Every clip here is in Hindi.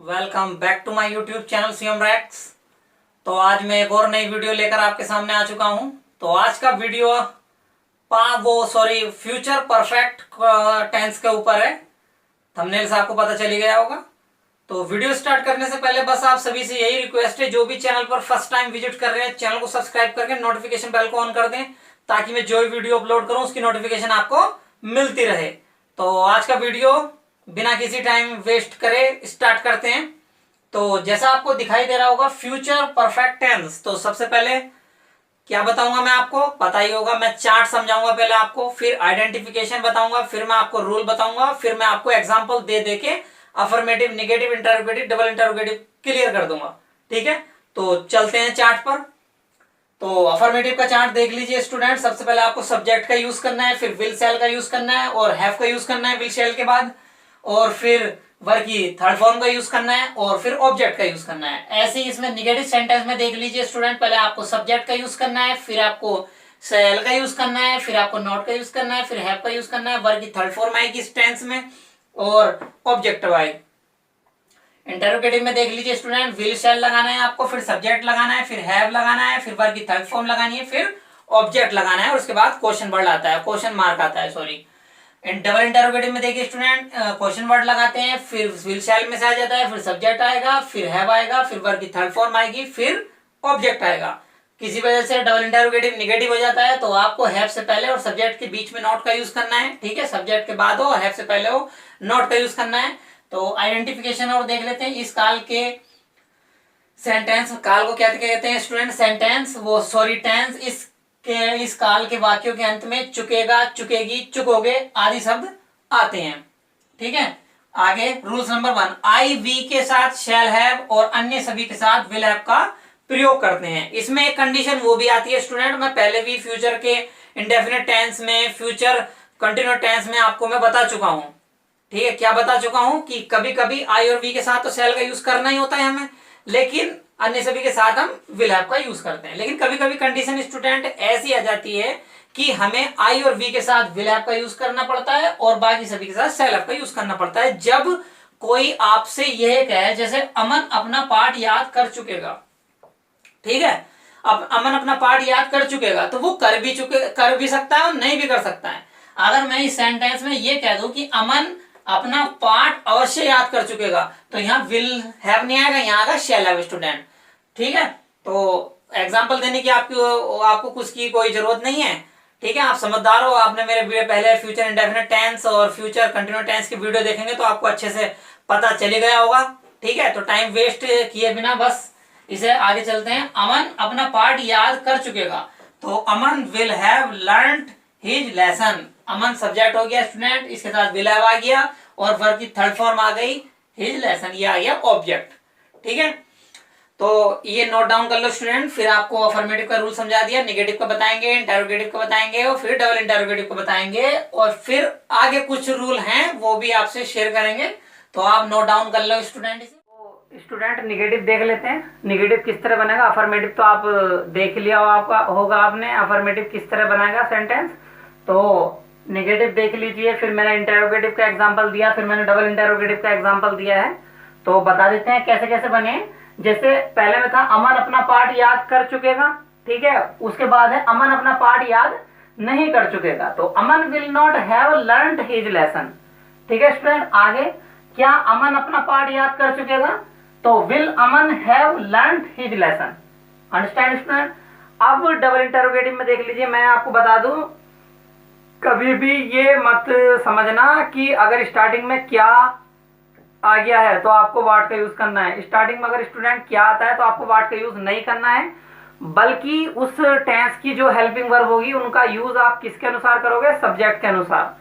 Welcome back to my YouTube channel CM racks. तो आज मैं एक और नई वीडियो लेकर आपके सामने आ चुका हूं। तो आज का वीडियो फ्यूचर परफेक्ट टेंस के ऊपर है। थंबनेल से आपको पता चली गया होगा। तो वीडियो स्टार्ट करने से पहले बस आप सभी से यही रिक्वेस्ट है, जो भी चैनल पर फर्स्ट टाइम विजिट कर रहे हैं चैनल को सब्सक्राइब करके नोटिफिकेशन बेल को ऑन कर दें, ताकि मैं जो भी वीडियो अपलोड करूं उसकी नोटिफिकेशन आपको मिलती रहे। तो आज का वीडियो बिना किसी टाइम वेस्ट करे स्टार्ट करते हैं। तो जैसा आपको दिखाई दे रहा होगा फ्यूचर परफेक्ट टेंस। तो सबसे पहले क्या बताऊंगा मैं आपको पता ही होगा। मैं चार्ट समझाऊंगा पहले आपको, फिर आइडेंटिफिकेशन बताऊंगा, फिर मैं आपको रूल बताऊंगा, फिर मैं आपको एग्जांपल दे दे के affirmative, negative, interrogative, double interrogative clear कर दूंगा। ठीक है, तो चलते हैं चार्ट पर। तो अफर्मेटिव का चार्ट देख लीजिए स्टूडेंट। सबसे पहले आपको सब्जेक्ट का यूज करना है, फिर विल शैल का यूज करना है और हैव का यूज करना है विल शैल के बाद, और फिर वर्ब की थर्ड फॉर्म का यूज करना है और फिर ऑब्जेक्ट का यूज करना है। ऐसे ही इसमें नेगेटिव सेंटेंस में देख लीजिए स्टूडेंट, पहले आपको सब्जेक्ट का यूज करना है, फिर आपको शैल का यूज करना है, फिर आपको नॉट का यूज करना है, फिर हैव का यूज करना है, वर्ब की थर्ड फॉर्म आएगी इस टेंस में और ऑब्जेक्टिव आएगी। इंटरोगेटिव में देख लीजिए स्टूडेंट, विल शैल लगाना है आपको, फिर सब्जेक्ट लगाना है, फिर हैव लगाना है, फिर वर्ब की थर्ड फॉर्म लगानी है, फिर ऑब्जेक्ट लगाना है और उसके बाद क्वेश्चन वर्ड आता है, क्वेश्चन मार्क आता है, सॉरी। डबल इंटरोगेटिव में देखिए स्टूडेंट, क्वेश्चन वर्ड लगाते हैं, फिर विल शैल में से आ जाता है, फिर सब्जेक्ट आएगा, फिर हैव आएगा, फिर वर्ब की थर्ड फॉर्म आएगी, फिर ऑब्जेक्ट आएगा। किसी वजह से डबल इंटरोगेटिव नेगेटिव हो जाता है तो आपको हैव से पहले और सब्जेक्ट के बीच में नॉट का यूज करना है। ठीक है, सब्जेक्ट के बाद हो, हैव से पहले हो, नॉट का यूज करना है। तो आइडेंटिफिकेशन और देख लेते हैं। इस काल के सेंटेंस, काल को क्या कहते हैं स्टूडेंट? Sentence, tense. इस काल के वाक्यों के अंत में चुकेगा, चुकेगी, चुकोगे आदि शब्द आते हैं। ठीक है, आगे रूल्स नंबर 1, आई वी के साथ शैल हैव और अन्य सभी के साथ विल हैव का प्रयोग करते हैं। इसमें एक कंडीशन वो भी आती है स्टूडेंट, मैं पहले भी फ्यूचर के इंडेफिनिट टेंस में, फ्यूचर कंटिन्यूस टेंस में आपको मैं बता चुका हूं। ठीक है, क्या बता चुका हूं कि कभी कभी आई और वी के साथ तो शैल का यूज करना ही होता है हमें, लेकिन अन्य सभी के साथ हम विल हैव का यूज करते हैं। लेकिन कभी कभी कंडीशन स्टूडेंट ऐसी आ जाती है कि हमें आई और वी के साथ विल हैव का यूज करना पड़ता है और बाकी सभी के साथ शैल हैव का यूज करना पड़ता है। जब कोई आपसे यह कहे, जैसे अमन अपना पाठ याद कर चुकेगा। ठीक है, अब अमन अपना पाठ याद कर चुकेगा तो वो कर भी सकता है और नहीं भी कर सकता है। अगर मैं इस सेंटेंस में ये कह दूं कि अमन अपना पाठ अवश्य याद कर चुकेगा, तो यहाँ विल हैव नहीं आएगा, यहाँ आएगा शैल हैव स्टूडेंट। ठीक है, तो एग्जांपल देने की आपको कुछ की कोई जरूरत नहीं है। ठीक है, आप समझदार हो, आपने मेरे पहले फ्यूचर इंडेफिनिट टेंस और फ्यूचर कंटिन्यूस टेंस की वीडियो देखेंगे तो आपको अच्छे से पता चली गया होगा। ठीक है, तो टाइम वेस्ट किए बिना बस इसे आगे चलते हैं। अमन अपना पाठ याद कर चुकेगा, तो Aman will have learned his lesson. Aman subject हो गया स्टूडेंट, इसके साथ विल हैव आ गया और वर्ब की थर्ड फॉर्म आ गई हिज लेसन, ये आ गया ऑब्जेक्ट। ठीक है, तो ये नोट डाउन कर लो स्टूडेंट। फिर आपको अफर्मेटिव का रूल समझा दिया, नेगेटिव का बताएंगे, इंटरोगेटिव का बताएंगे और फिर डबल इंटरोगेटिव का बताएंगे और फिर आगे कुछ रूल हैं वो भी आपसे शेयर करेंगे, तो आप नोट डाउन कर लो स्टूडेंट। स्टूडेंट निगेटिव देख लेते हैं, निगेटिव किस तरह बनेगा। अफर्मेटिव तो आप देख लिया होगा आपने, अफर्मेटिव किस तरह बनाएगा सेंटेंस। तो निगेटिव देख लीजिए, फिर मैंने इंटरोगेटिव का एग्जांपल दिया, फिर मैंने डबल इंटरोगेटिव का एग्जांपल दिया है। तो बता देते हैं कैसे कैसे बने। जैसे पहले में था अमन अपना पाठ याद कर चुकेगा। ठीक है, उसके बाद है अमन अपना पाठ याद नहीं कर चुकेगा, तो Aman will not have learned his lesson. ठीक है स्टूडेंट, आगे क्या अमन अपना पाठ याद कर चुकेगा, तो will Aman have learned his lesson. Understand student. अब डबल इंटरोगेटिव में देख लीजिए, मैं आपको बता दूं, कभी भी ये मत समझना कि अगर स्टार्टिंग में क्या आ गया है तो आपको वाट का यूज करना है। स्टार्टिंग में अगर स्टूडेंट क्या आता है तो आपको वाट का यूज नहीं करना है, बल्कि उस टेंस की जो हेल्पिंग वर्ब होगी उनका यूज आप किसके अनुसार करोगे? सब्जेक्ट के अनुसार।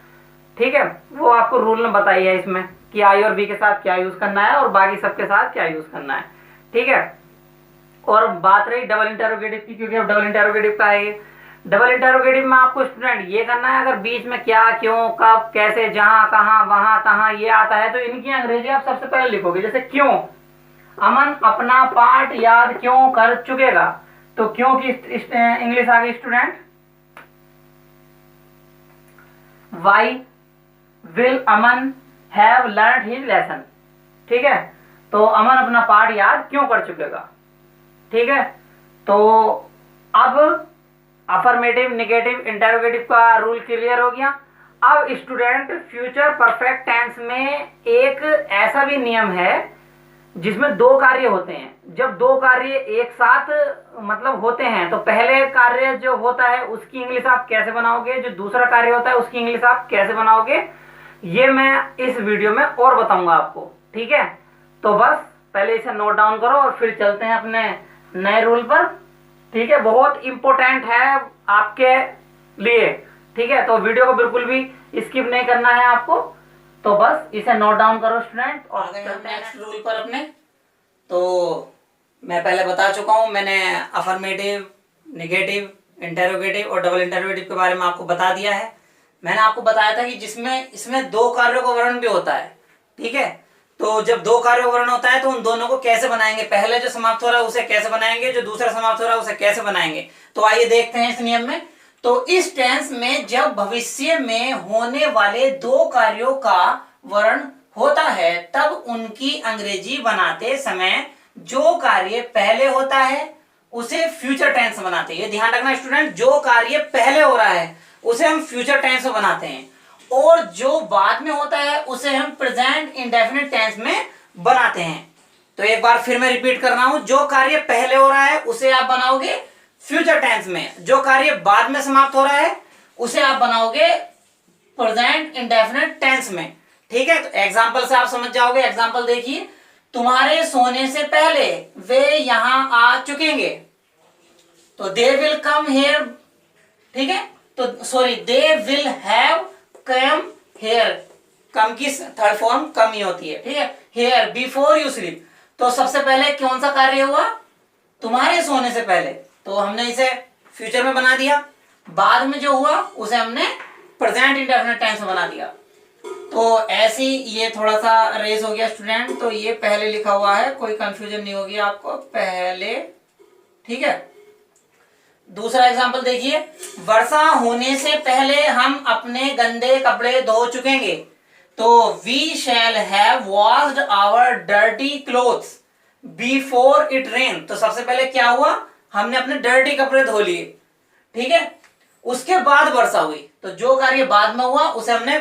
ठीक है, वो आपको रूल ने बताई है इसमें कि आई और बी के साथ क्या यूज करना है और बाकी सबके साथ क्या यूज करना है। ठीक है, और बात रही डबल इंटरोगेटिव की, क्योंकि अब डबल इंटरोगेटिव का है। डबल इंटरोगेटिव में आपको स्टूडेंट ये करना है, अगर बीच में क्या, क्यों, कब, कैसे, जहां, कहां, वहां, तहां ये आता है तो इनकी अंग्रेजी आप सबसे पहले लिखोगे। जैसे क्यों, अमन अपना पाठ याद क्यों कर चुकेगा, तो क्यों की इंग्लिश आ गई student, why will Aman have learned his lesson. ठीक है, तो तो अमन अपना पाठ याद क्यों कर चुकेगा। ठीक है, तो अब अफर्मेटिव, नेगेटिव, इंटरोगेटिव का रूल क्लियर हो गया। अब स्टूडेंट फ्यूचर परफेक्ट टेंस में एक ऐसा भी नियम है जिसमें दो कार्य होते हैं। जब दो कार्य एक साथ मतलब होते हैं तो पहले कार्य जो होता है उसकी इंग्लिश आप कैसे बनाओगे, जो दूसरा कार्य होता है उसकी इंग्लिश आप कैसे बनाओगे, ये मैं इस वीडियो में और बताऊंगा आपको। ठीक है, तो बस पहले इसे नोट डाउन करो और फिर चलते हैं अपने नए रूल पर। ठीक है, बहुत इंपॉर्टेंट है आपके लिए। ठीक है, तो वीडियो को बिल्कुल भी स्किप नहीं करना है आपको, तो बस इसे नोट डाउन करो स्टूडेंट। और नेक्स्ट रूल पर अपने, तो मैं पहले बता चुका हूं, मैंने अफर्मेटिव, नेगेटिव, इंटरोगेटिव और डबल इंटरोगेटिव के बारे में आपको बता दिया है। मैंने आपको बताया था कि जिसमें इसमें दो कार्यों का वर्णन भी होता है। ठीक है, तो जब दो कार्यों का वर्णन होता है तो उन दोनों को कैसे बनाएंगे, पहले जो समाप्त हो रहा है उसे कैसे बनाएंगे, जो दूसरा समाप्त हो रहा है उसे कैसे बनाएंगे। तो आइए देखते हैं इस नियम में। तो इस टेंस में जब भविष्य में होने वाले दो कार्यों का वर्णन होता है तब उनकी अंग्रेजी बनाते समय जो कार्य पहले होता है उसे फ्यूचर टेंस बनाते हैं। ये ध्यान रखना स्टूडेंट, जो कार्य पहले हो रहा है उसे हम फ्यूचर टेंस में बनाते हैं और जो बाद में होता है उसे हम प्रेजेंट इंडेफिनिट टेंस में बनाते हैं। तो एक बार फिर मैं रिपीट कर रहा हूं, जो कार्य पहले हो रहा है उसे आप बनाओगे फ्यूचर टेंस में, जो कार्य बाद में समाप्त हो रहा है उसे आप बनाओगे प्रेजेंट इंडेफिनिट टेंस में। ठीक है, तो एग्जांपल से आप समझ जाओगे। एग्जांपल देखिए, तुम्हारे सोने से पहले वे यहां आ चुकेंगे, तो दे विल कम हेयर। ठीक है, तो sorry, they will have come here. Come की थर्ड फॉर्म कम ही होती है। ठीक है, हेयर बिफोर यू स्लीप, तो सबसे पहले कौन सा कार्य हुआ, तुम्हारे सोने से पहले, तो हमने इसे फ्यूचर में बना दिया। बाद में जो हुआ उसे हमने प्रेजेंट इंडेफिनिट टेंस में बना दिया। तो ऐसे ही ये थोड़ा सा रेस हो गया स्टूडेंट, तो ये पहले लिखा हुआ है, कोई कंफ्यूजन नहीं होगी आपको पहले। ठीक है, दूसरा एग्जांपल देखिए, वर्षा होने से पहले हम अपने गंदे कपड़े धो चुकेंगे, तो we shall have washed our dirty clothes before it rain. तो सबसे पहले क्या हुआ, हमने अपने डर्टी कपड़े धो लिए। ठीक है, उसके बाद वर्षा हुई, तो जो कार्य बाद में हुआ उसे हमने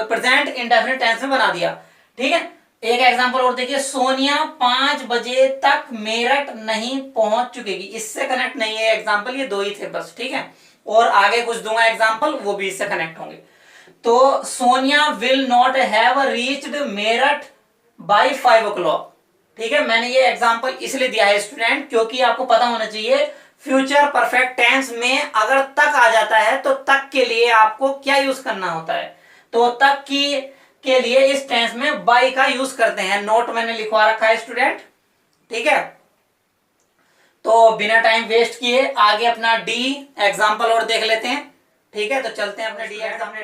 प्रेजेंट इंडेफिनिट टेंस में बना दिया। ठीक है, एक एग्जांपल और देखिए, सोनिया 5 बजे तक मेरठ नहीं पहुंच चुकेगी। इससे कनेक्ट नहीं है एग्जांपल, ये दो ही थे बस। ठीक है, और आगे कुछ दूंगा एग्जांपल, वो भी इससे कनेक्ट होंगे। तो Sonia will not have reached Meerut by 5 o'clock। ठीक है, मैंने ये एग्जांपल इसलिए दिया है स्टूडेंट क्योंकि आपको पता होना चाहिए फ्यूचर परफेक्ट टेंस में अगर तक आ जाता है तो तक के लिए आपको क्या यूज करना होता है, तो तक की के लिए इस टेंस में बाय का यूज करते हैं। नोट मैंने लिखवा रखा है स्टूडेंट। ठीक है, तो बिना टाइम वेस्ट किए आगे अपना डी एग्जांपल और देख लेते हैं। ठीक है, तो चलते हैं अपने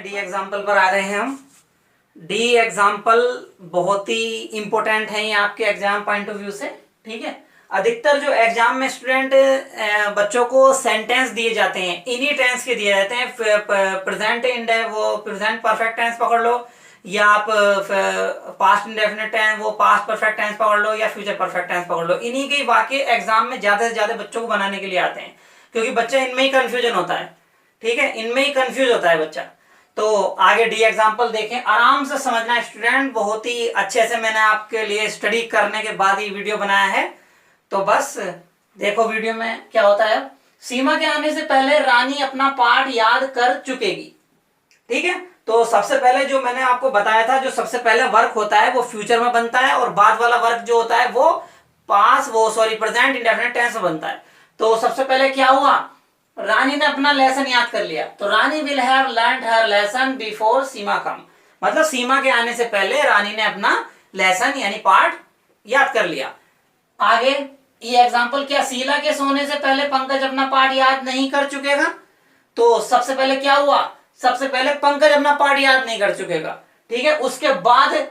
डी एग्जांपल पर आ रहे हैं हम। डी एग्जाम्पल बहुत ही इंपॉर्टेंट है ये आपके एग्जाम पॉइंट ऑफ व्यू से। ठीक है, अधिकतर जो एग्जाम में स्टूडेंट बच्चों को सेंटेंस दिए जाते हैं, इन्हीं टेंस के दिए जाते हैं। प्रेजेंट वो प्रेजेंट परफेक्ट टेंस पकड़ लो, या आप पास्ट इंडेफिनिट टेंस वो पास्ट परफेक्ट टेंस पकड़ लो, या फ्यूचर परफेक्ट टेंस पकड़ लो। इन्हीं के वाक्य एग्जाम में ज्यादा से ज्यादा बच्चों को बनाने के लिए आते हैं, क्योंकि बच्चा इनमें ही कंफ्यूजन होता है। ठीक है, इनमें ही कंफ्यूज होता है बच्चा। तो आगे डी एग्जाम्पल देखें, आराम से समझना स्टूडेंट, बहुत ही अच्छे से मैंने आपके लिए स्टडी करने के बाद ही वीडियो बनाया है। तो बस देखो वीडियो में क्या होता है। सीमा के आने से पहले रानी अपना पाठ याद कर चुकेगी। ठीक है, तो सबसे पहले जो मैंने आपको बताया था, जो सबसे पहले वर्क होता है वो फ्यूचर में बनता है, और बाद वाला वर्क जो होता है वो प्रेजेंट इंडेफिनिट टेंस में बनता है। तो सबसे पहले क्या हुआ, रानी ने अपना लेसन याद कर लिया, तो Rani will have learned her lesson before Seema come, मतलब सीमा के आने से पहले रानी ने अपना लेसन यानी पाठ याद कर लिया। आगे ये एग्जांपल, क्या शीला के सोने से पहले पंकज अपना पाठ याद नहीं कर चुकेगा। तो सबसे पहले क्या हुआ, सबसे पहले पंकज अपना पाठ याद नहीं कर चुकेगा। ठीक है, उसके बाद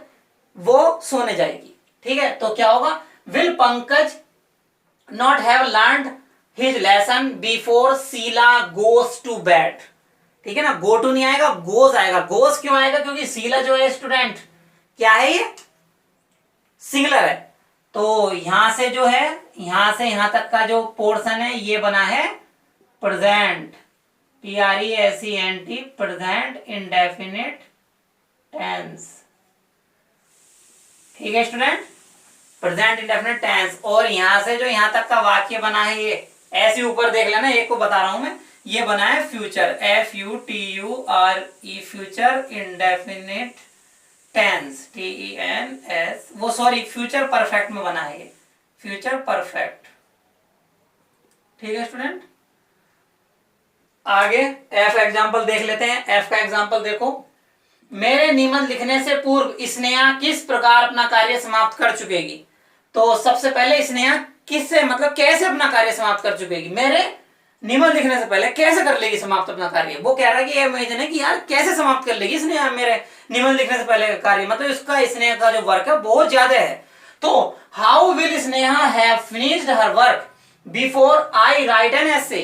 वो सोने जाएगी। ठीक है, तो क्या होगा, will Pankaj not have learned his lesson before Sheela goes to bed. ठीक है ना, गो टू नहीं आएगा, गोज आएगा। गोज क्यों आएगा, क्योंकि शीला जो है स्टूडेंट क्या है, ये सिंगुलर है। तो यहां से जो है, यहां से यहां तक का जो पोर्शन है ये बना है present, PRESENT, present indefinite tense. ठीक है स्टूडेंट, प्रेजेंट इंडेफिनिट टेंस। और यहां से जो यहां तक का वाक्य बना है ये ऐसे ऊपर देख लेना, एक को बता रहा हूं मैं, ये बना है future, FUTURE, future indefinite tense, TENS, वो सॉरी फ्यूचर परफेक्ट में बना है ये, फ्यूचर परफेक्ट। ठीक है स्टूडेंट, आगे F एग्जांपल देख लेते हैं। F का एग्जांपल देखो, मेरे निबंध लिखने से पूर्व स्नेहा किस प्रकार अपना कार्य समाप्त कर चुकेगी। तो सबसे पहले स्नेहा किससे, मतलब कैसे अपना कार्य समाप्त कर चुकेगी, मेरे निबंध लिखने से पहले कैसे कर लेगी समाप्त अपना कार्य। वो कह रहा है कि ये इमेजिन है कि यार कैसे समाप्त कर लेगी स्नेहा मेरे निबंध लिखने से पहले कार्य, मतलब इसका स्नेहा का जो वर्क है बहुत ज्यादा है। तो how will Sneha have finished her work before I right an essay.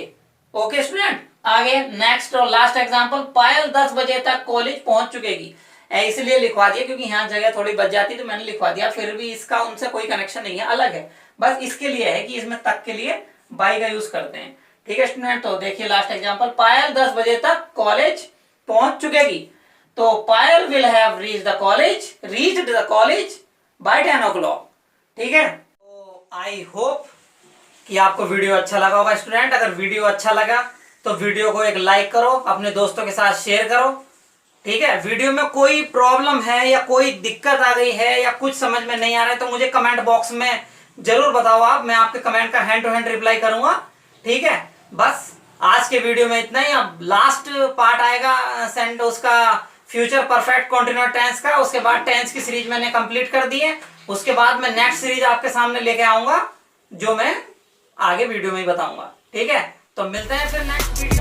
Okay student, आगे नेक्स्ट और लास्ट एग्जांपल, पायल 10 बजे तक कॉलेज पहुंच चुकेगी। इसलिए लिखवा दिया क्योंकि यहाँ जगह थोड़ी बच जाती तो मैंने लिखवा दिया, फिर भी इसका उनसे कोई कनेक्शन नहीं है, अलग है, बस इसके लिए है कि इसमें तक के लिए बाई का यूज करते हैं। ठीक है स्टूडेंट, तो देखिए लास्ट एग्जांपल, पायल 10 बजे तक कॉलेज पहुंच चुकेगी। तो Payal will have reached the college by 10 o'clock। ठीक है, तो आई होप कि आपको वीडियो अच्छा लगा होगा स्टूडेंट। अगर वीडियो अच्छा लगा तो वीडियो को एक लाइक करो, अपने दोस्तों के साथ शेयर करो। ठीक है, वीडियो में कोई प्रॉब्लम है या कोई दिक्कत आ गई है या कुछ समझ में नहीं आ रहा है तो मुझे कमेंट बॉक्स में जरूर बताओ आप, मैं आपके कमेंट का हैंड टू हैंड रिप्लाई करूंगा। ठीक है, बस आज के वीडियो में इतना ही। अब लास्ट पार्ट आएगा सेंड उसका फ्यूचर परफेक्ट कंटीन्यूअस टेंस का, उसके बाद टेंस की सीरीज मैंने कंप्लीट कर दी है, उसके बाद मैं नेक्स्ट सीरीज आपके सामने लेके आऊंगा जो मैं आगे वीडियो में ही बताऊंगा। ठीक है, तो मिलते हैं फिर नेक्स्ट वीडियो।